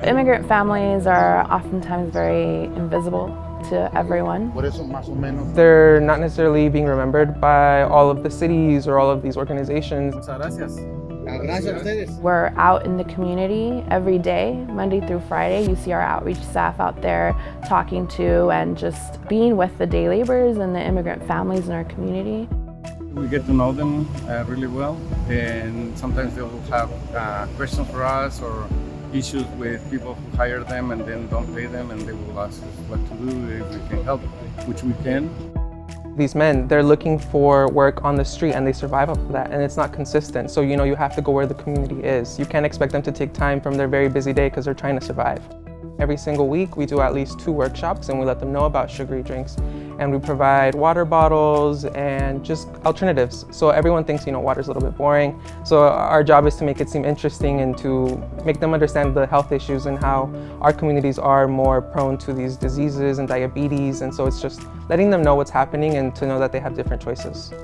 Immigrant families are oftentimes very invisible to everyone. They're not necessarily being remembered by all of the cities or all of these organizations. We're out in the community every day, Monday through Friday. You see our outreach staff out there talking to and just being with the day laborers and the immigrant families in our community. We get to know them really well, and sometimes they will have questions for us or issues with people who hire them and then don't pay them, and they will ask us what to do, if we can help, which we can. These men, they're looking for work on the street and they survive off of that, and it's not consistent. So you have to go where the community is. You can't expect them to take time from their very busy day because they're trying to survive. Every single week we do at least 2 workshops and we let them know about sugary drinks. And we provide water bottles and just alternatives. So everyone thinks, water's a little bit boring. So our job is to make it seem interesting and to make them understand the health issues and how our communities are more prone to these diseases and diabetes. And so it's just letting them know what's happening and to know that they have different choices.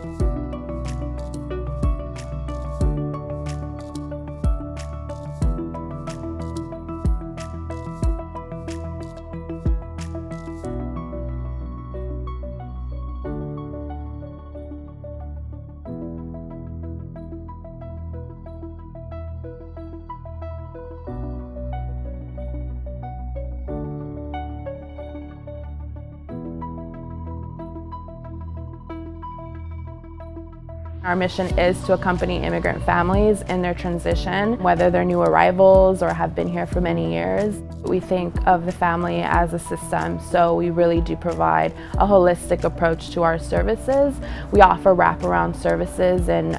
Our mission is to accompany immigrant families in their transition, whether they're new arrivals or have been here for many years. We think of the family as a system, so we really do provide a holistic approach to our services. We offer wraparound services in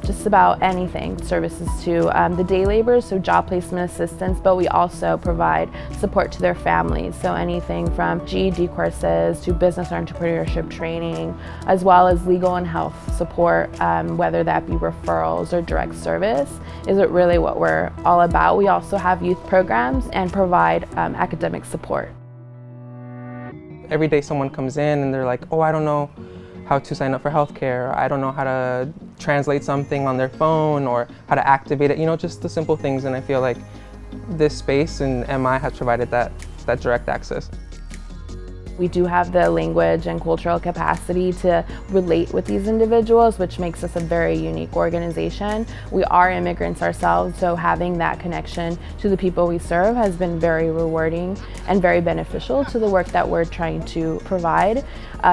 just about anything. Services to the day laborers, so job placement assistance, but we also provide support to their families, so anything from GED courses to business entrepreneurship training, as well as legal and health support. Whether that be referrals or direct service, is really what we're all about. We also have youth programs and provide academic support. Every day someone comes in and they're like, oh, I don't know how to sign up for healthcare. I don't know how to translate something on their phone or how to activate it, just the simple things. And I feel like this space and MI has provided that direct access. We do have the language and cultural capacity to relate with these individuals, which makes us a very unique organization. We are immigrants ourselves, so having that connection to the people we serve has been very rewarding and very beneficial to the work that we're trying to provide.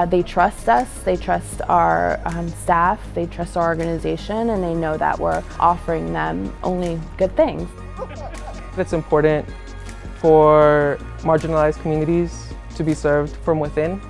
They trust us, they trust our staff, they trust our organization, and they know that we're offering them only good things. It's important for marginalized communities to be served from within,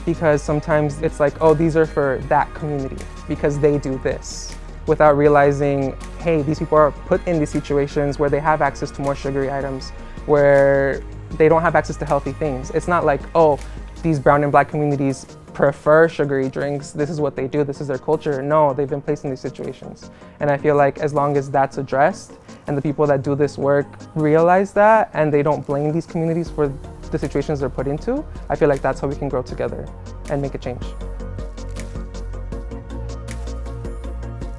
because sometimes it's like, oh, these are for that community because they do this, without realizing, hey, these people are put in these situations where they have access to more sugary items, where they don't have access to healthy things. It's not like, oh, these brown and black communities prefer sugary drinks, this is what they do, this is their culture. No, they've been placed in these situations. And I feel like as long as that's addressed and the people that do this work realize that and they don't blame these communities for the situations they're put into, I feel like that's how we can grow together and make a change.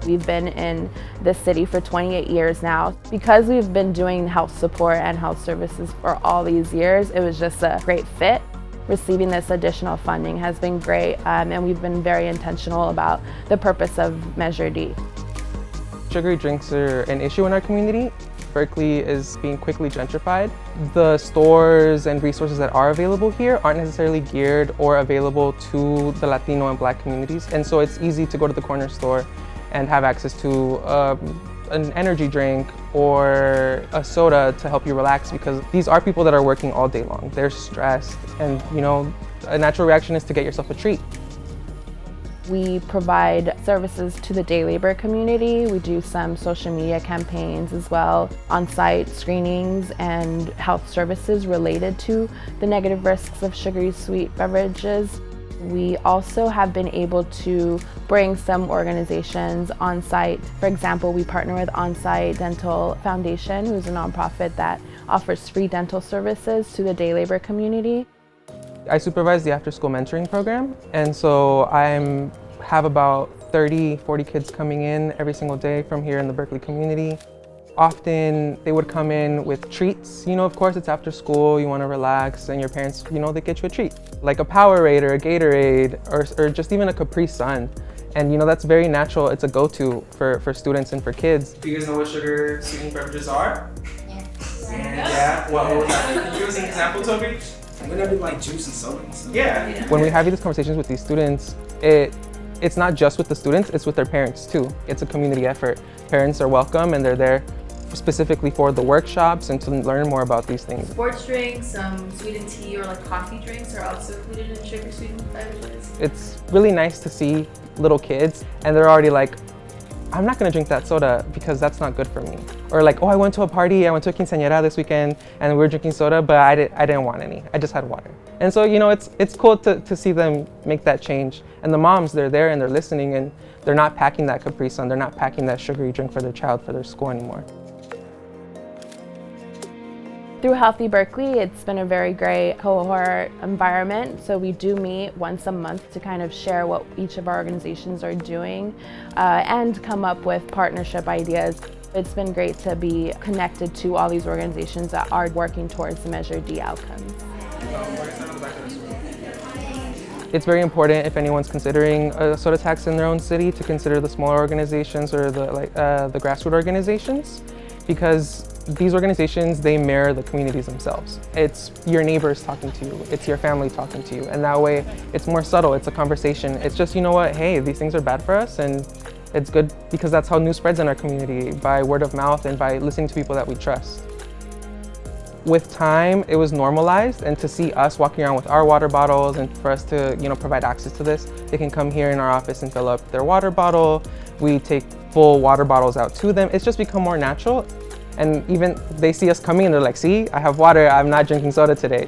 We've been in this city for 28 years now. Because we've been doing health support and health services for all these years, it was just a great fit. Receiving this additional funding has been great, and we've been very intentional about the purpose of Measure D. Sugary drinks are an issue in our community. Berkeley is being quickly gentrified. The stores and resources that are available here aren't necessarily geared or available to the Latino and Black communities. And so it's easy to go to the corner store and have access to an energy drink or a soda to help you relax, because these are people that are working all day long. They're stressed, and a natural reaction is to get yourself a treat. We provide services to the day labor community. We do some social media campaigns as well, on-site screenings and health services related to the negative risks of sugary sweet beverages. We also have been able to bring some organizations on-site. For example, we partner with On-Site Dental Foundation, who's a nonprofit that offers free dental services to the day labor community. I supervise the after-school mentoring program, and so I have about 30, 40 kids coming in every single day from here in the Berkeley community. Often they would come in with treats. You know, of course it's after school, you want to relax, and your parents, you know, they get you a treat. Like a Powerade or a Gatorade or just even a Capri Sun. And you know, that's very natural. It's a go-to for students and for kids. Do you guys know what sugar sweetening beverages are? Yeah. What would that? Can you give us an example, Toby? We're gonna do like juice and soda. Yeah. When we have these conversations with these students, it's not just with the students, it's with their parents too. It's a community effort. Parents are welcome and they're there specifically for the workshops and to learn more about these things. Sports drinks, sweetened tea or like coffee drinks are also included in sugar sweetened beverages. It's really nice to see little kids and they're already like, I'm not gonna drink that soda because that's not good for me. Or like, oh, I went to a party, I went to a quinceañera this weekend and we were drinking soda, but I didn't want any. I just had water. And so, you know, it's cool to see them make that change. And the moms, they're there and they're listening and they're not packing that Capri Sun, they're not packing that sugary drink for their child for their school anymore. Through Healthy Berkeley, it's been a very great cohort environment. So we do meet once a month to kind of share what each of our organizations are doing and come up with partnership ideas. It's been great to be connected to all these organizations that are working towards the Measure D outcomes. It's very important if anyone's considering a soda tax in their own city to consider the smaller organizations or the grassroots organizations, because these organizations, they mirror the communities themselves. It's your neighbors talking to you, it's your family talking to you, and that way it's more subtle, it's a conversation. It's just, you know what, hey, these things are bad for us, and it's good because that's how news spreads in our community, by word of mouth and by listening to people that we trust. With time, it was normalized, and to see us walking around with our water bottles and for us to, you know, provide access to this, they can come here in our office and fill up their water bottle. We take full water bottles out to them. It's just become more natural. And even they see us coming and they're like, see, I have water, I'm not drinking soda today.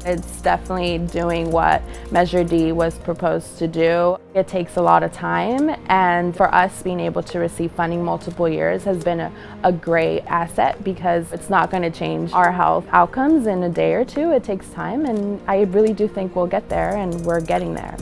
It's definitely doing what Measure D was proposed to do. It takes a lot of time, and for us being able to receive funding multiple years has been a great asset, because it's not going to change our health outcomes in a day or two. It takes time, and I really do think we'll get there, and we're getting there.